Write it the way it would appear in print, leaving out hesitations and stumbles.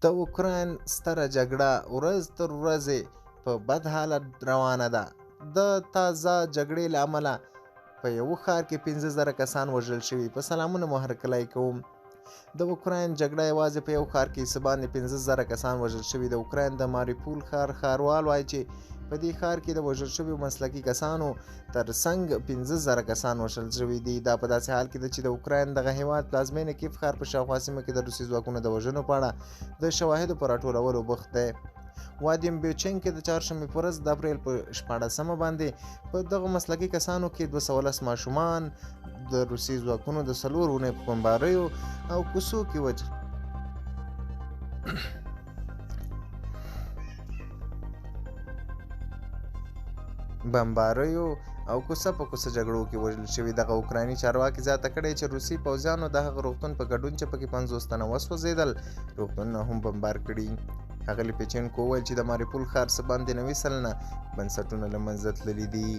د اوکراین ستره جګړه ورځ تر ورځې په بد حالت روانه ده. د تازه جګړې له امله په یوه ښار کې 15,000 کسان وژل شوي. په سلامونه مو هرکلی کوم. د اوکراین جګړه یوازې په یو ښار کې څه باندې 15,000 کسان وژل شوي. د اوکراین د ماریپول ښار ښاروال وایي چې په دې ښار کې د وژل شویو مسلکي کسانو تر څنګ 15,000 کسان وژل شوي دي. دا په داسې حال کې ده چې د اوکراین دغه هیواد پلازمینه کیف ښار په شاوخوا سیمه کې د روسي ځواکونو د وژنو په اړه د شواهدو په راټولولو بوخت دی. وادیم بیوچین کې د چهارشنبې په ورځ د اپریل په 14مه باندې په دغه مسلکي کسانو کې 210 ماشومان د روسي ځواکونو د 4 اونۍ په بمباریو او کوڅو کې وژل بمباریو او کوڅه په کوڅه جګړو کې وژل شوي. دغه اوکرایني چارواکي زیاته کړې چې روسي پوځیانو د هغه روغتون په ګډون چې پکې 50 تنه وسوځېدل روغتونونه هم بمبار کړي. ښاغلي پیچنکو وویل چې د ماریپول ښار څه باندې 90 سلنه بنسټونه له منځه تللي دي.